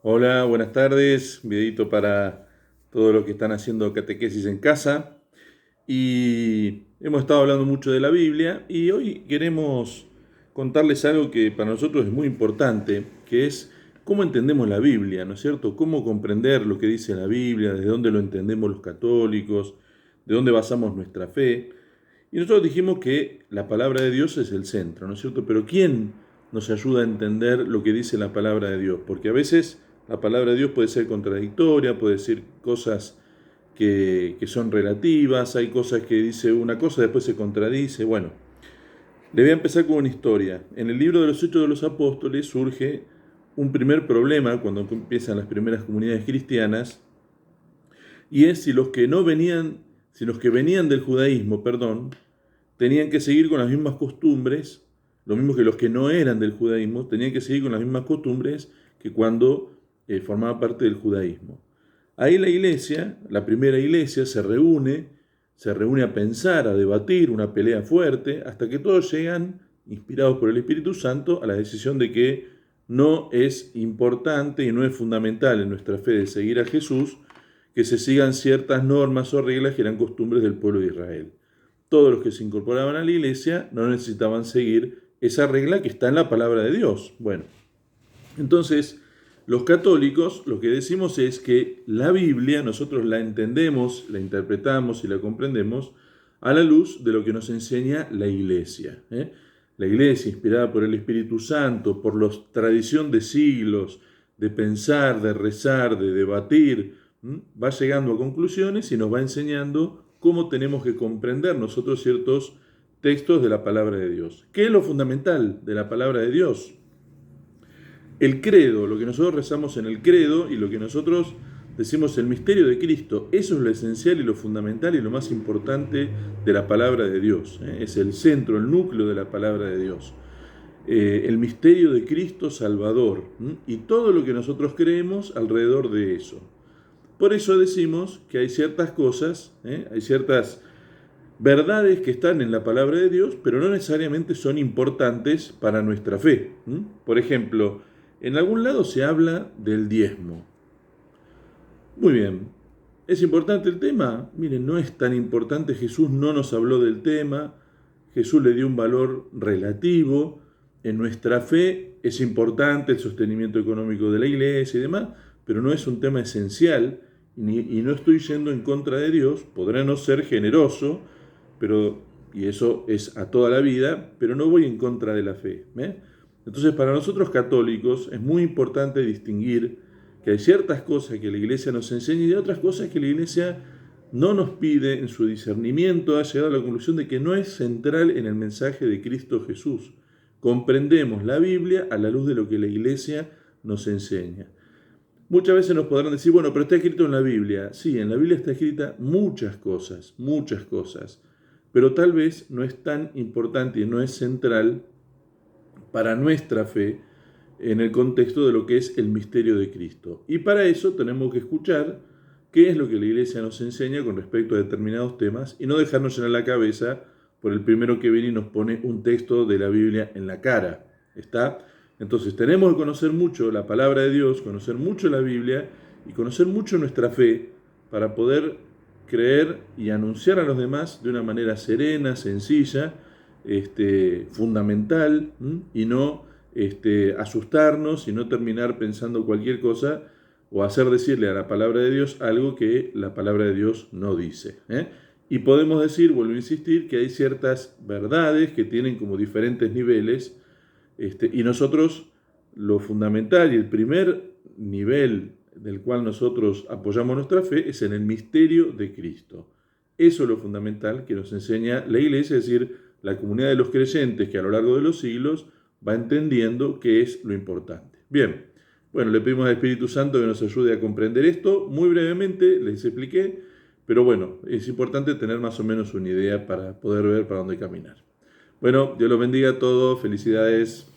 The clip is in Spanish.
Hola, buenas tardes. Videito para todos los que están haciendo catequesis en casa. Y hemos estado hablando mucho de la Biblia y hoy queremos contarles algo que para nosotros es muy importante, que es cómo entendemos la Biblia, ¿no es cierto? Cómo comprender lo que dice la Biblia, desde dónde lo entendemos los católicos, de dónde basamos nuestra fe. Y nosotros dijimos que la palabra de Dios es el centro, ¿no es cierto? Pero ¿quién nos ayuda a entender lo que dice la palabra de Dios? Porque a veces la palabra de Dios puede ser contradictoria, puede decir cosas que son relativas, hay cosas que dice una cosa, después se contradice. Bueno, le voy a empezar con una historia. En el libro de los Hechos de los Apóstoles surge un primer problema cuando empiezan las primeras comunidades cristianas, y es si los que venían del judaísmo, perdón, tenían que seguir con las mismas costumbres, lo mismo que los que no eran del judaísmo, tenían que seguir con las mismas costumbres que cuando formaba parte del judaísmo. Ahí la iglesia, la primera iglesia, se reúne a pensar, a debatir, una pelea fuerte, hasta que todos llegan, inspirados por el Espíritu Santo, a la decisión de que no es importante y no es fundamental en nuestra fe de seguir a Jesús que se sigan ciertas normas o reglas que eran costumbres del pueblo de Israel. Todos los que se incorporaban a la iglesia no necesitaban seguir esa regla que está en la palabra de Dios. Bueno, entonces los católicos lo que decimos es que la Biblia nosotros la entendemos, la interpretamos y la comprendemos a la luz de lo que nos enseña la iglesia. La iglesia, inspirada por el Espíritu Santo, por la tradición de siglos, de pensar, de rezar, de debatir, va llegando a conclusiones y nos va enseñando cómo tenemos que comprender nosotros ciertos textos de la palabra de Dios. ¿Qué es lo fundamental de la palabra de Dios? El credo, lo que nosotros rezamos en el credo y lo que nosotros decimos el misterio de Cristo, eso es lo esencial y lo fundamental y lo más importante de la palabra de Dios. Es el centro, el núcleo de la palabra de Dios. El misterio de Cristo Salvador y todo lo que nosotros creemos alrededor de eso. Por eso decimos que hay ciertas cosas, hay ciertas verdades que están en la palabra de Dios, pero no necesariamente son importantes para nuestra fe. Por ejemplo, en algún lado se habla del diezmo. Muy bien, ¿es importante el tema? Miren, no es tan importante, Jesús no nos habló del tema, Jesús le dio un valor relativo, en nuestra fe es importante el sostenimiento económico de la iglesia y demás, pero no es un tema esencial y no estoy yendo en contra de Dios, podrá no ser generoso, pero, y eso es a toda la vida, pero no voy en contra de la fe. Entonces, para nosotros católicos es muy importante distinguir que hay ciertas cosas que la iglesia nos enseña y otras cosas que la iglesia no nos pide. En su discernimiento ha llegado a la conclusión de que no es central en el mensaje de Cristo Jesús. Comprendemos la Biblia a la luz de lo que la iglesia nos enseña. Muchas veces nos podrán decir, bueno, pero está escrito en la Biblia. Sí, en la Biblia está escrita muchas cosas, pero tal vez no es tan importante y no es central para nuestra fe en el contexto de lo que es el misterio de Cristo. Y para eso tenemos que escuchar qué es lo que la iglesia nos enseña con respecto a determinados temas y no dejarnos llenar la cabeza por el primero que viene y nos pone un texto de la Biblia en la cara. ¿Está? Entonces tenemos que conocer mucho la palabra de Dios, conocer mucho la Biblia y conocer mucho nuestra fe para poder creer y anunciar a los demás de una manera serena, sencilla, fundamental, y no asustarnos y no terminar pensando cualquier cosa o hacer decirle a la palabra de Dios algo que la palabra de Dios no dice. Y podemos decir, vuelvo a insistir, que hay ciertas verdades que tienen como diferentes niveles, y nosotros lo fundamental y el primer nivel del cual nosotros apoyamos nuestra fe es en el misterio de Cristo. Eso es lo fundamental que nos enseña la iglesia, es decir, la comunidad de los creyentes que a lo largo de los siglos va entendiendo qué es lo importante. Bien, bueno, le pedimos al Espíritu Santo que nos ayude a comprender esto. Muy brevemente les expliqué, pero bueno, es importante tener más o menos una idea para poder ver para dónde caminar. Bueno, Dios los bendiga a todos, felicidades.